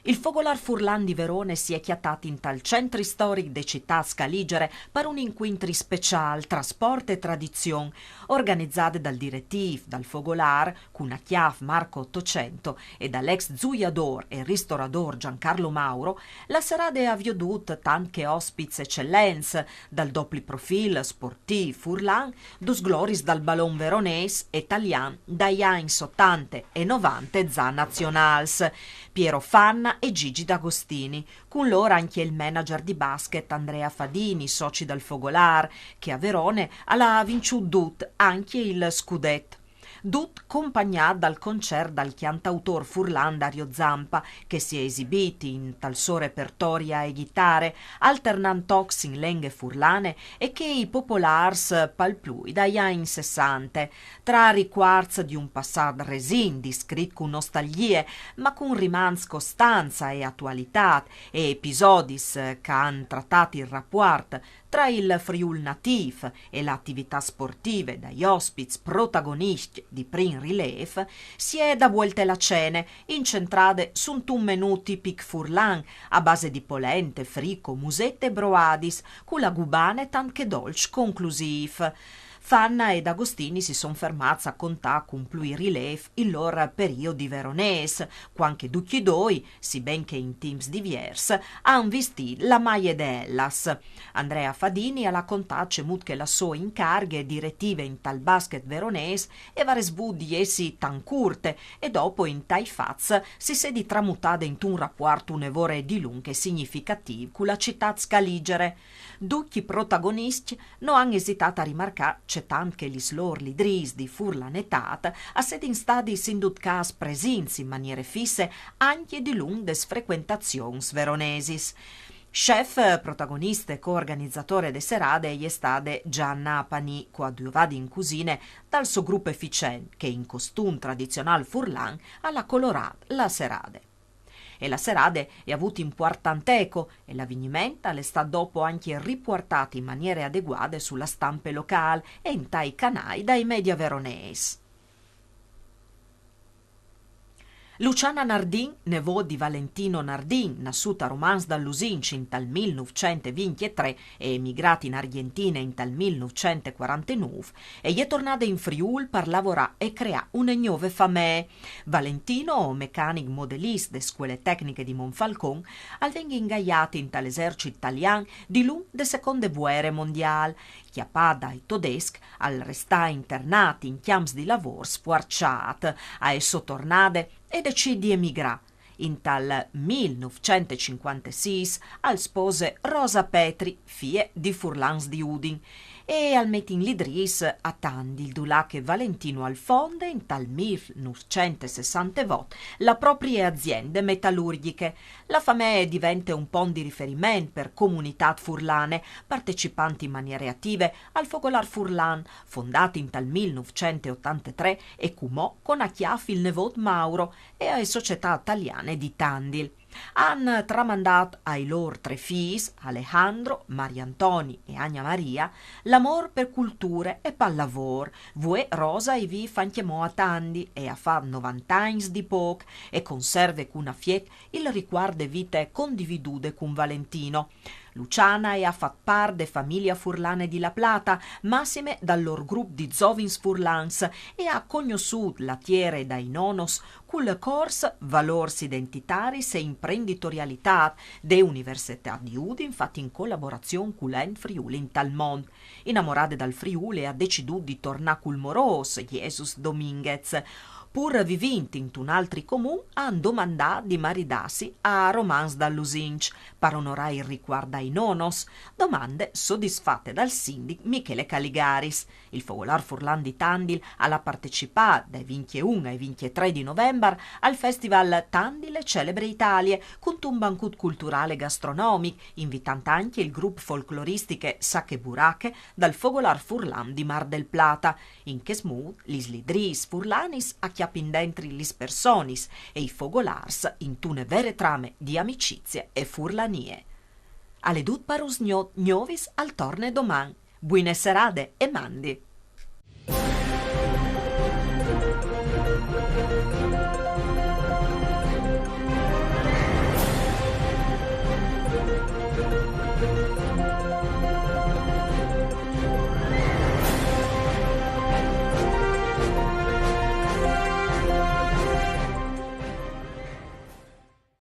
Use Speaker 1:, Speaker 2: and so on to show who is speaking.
Speaker 1: Il Fogolar Furlan di Verone si è chiattato in tal centri storic de città scaligere per un inquintri special tra sport e tradizione, organizzate dal direttiv dal Fogolar, con a chiaf Marco 800 e dall'ex zuiador e ristorador Giancarlo Mauro. La serata ha viodut tanche ospiz eccellenze, dal doppli profil sportiv Furlan, dus gloris dal ballon veronese e italian dagli anni 80 e 90 za nazionals, Piero Fanna e Gigi D'Agostini, con loro anche il manager di basket Andrea Fadini, soci dal Fogolar, che a Verone ha vinciuto anche il scudetto. Dut compagnato dal concerto dal cantautor Furlan Dario Zampa, che si è esibito in tal suo repertoria e chitarre, alternantox in lenghe furlane e che i popolars palplui dagli anni 60, tra riquarz di un passato resin, descritto con nostalgie, ma con rimans costanza e attualità, e episodis che han trattato il rapport tra il Friul natif e le attività sportive dagli ospiti protagonisti di prim riliev, si è da volte la cene incentrate su un menù tipic furlan a base di polente, frico, musette e broadis, con la gubane tanche dolce conclusiv. Fanna ed Agostini si son fermati a contare con più riliev il loro periodi veronese, quanche ducchi doi, si ben che in teams diversi, han vestito la maglia d'Ellas. Andrea Fadini alla contace mut che la sua incarghe direttive in tal basket veronese e vares di essi tan curte e dopo in tai faz si sedi tramutate in un rapporto un'evore di lunghe significativo con la città scaligere. Ducchi protagonisti non hanno esitato a rimarcare c'è tant che gli slor lidris di furlanetat a sed in stadi sindut cas presenzi in maniere fisse anche di lunghes frequentazions veronesis. Chef, protagonista e coorganizzatore de serade è stade Gianna Apani, coadiuvati in cucine dal suo gruppo efficient che in costum tradizional furlan alla colorat la serade. E la serade è avuto importanteco e l'avvenimento è stato dopo anche riportato in maniere adeguate sulla stampa locale e in tai canali dai media veronesi. Luciana Nardin, nevò di Valentino Nardin, nasciuta a Romans dall'Usinci in tal 1923 e emigrata in Argentina in tal 1949, e è tornata in Friul per lavorare e creare una nuova famiglia. Valentino, meccanico modellista de scuole tecniche di Monfalcone, avvenne ingaggiato in tall'esercito italiano di l'un de seconde guerre mondiali, chiappata ai tedeschi, al restare internati in chiams di lavoro sfuarciat, a esso tornate e decide di emigrare. In tal 1956 al spose Rosa Petri, figlia di Furlans di Udin, e al metin l'Idris a Tandil, dulà che Valentino Alfonde in tal 1968 la propria aziende metallurgiche. La famiglia diventa un pon di riferimento per comunità furlane, partecipanti in maniere attive al Fogolar Furlan, fondato in tal 1983 e cumò con a chiaffi il nevot Mauro e alle società italiane di Tandil. Han tramandato ai loro tre figli, Alejandro, Mariantoni e Anna Maria, l'amor per culture e pallavor. Vue Rosa e vi fan chiamò a Tandi e a fa 90 anni di poc e conserve con una fiec il riguardo e vite condividude con Valentino. Luciana e ha fatto par de famiglia furlane di La Plata, massime dal loro gruppo di Zovins Furlans, e ha conosciuto la tiere dai nonos cul cors valors identitaris e imprenditorialità de Università di Udin, infatti in collaborazione con l'En Friuli in tal mondo. Innamorate dal Friuli ha deciduto di tornare col moros Jesus Dominguez. Pur vivinti in un altri comune, han domandato di maridarsi a Romans dall'Usinc per onorare il riguardo ai nonos, domande soddisfatte dal sindaco Michele Caligaris. Il Fogolar Furlan di Tandil ha partecipato dai 21 ai 23 di novembre al festival Tandil Celebre Italie con un banquet culturale gastronomico, invitando anche il gruppo folcloristiche Sacche Burache dal Fogolar Furlan di Mar del Plata, in che smooth l'Isli Dris Furlanis a chiappindentri lis personis e i fogolars in tune vere trame di amicizie e furlanie. Ale dut parus gnovis al torne doman. Buine serade e mandi.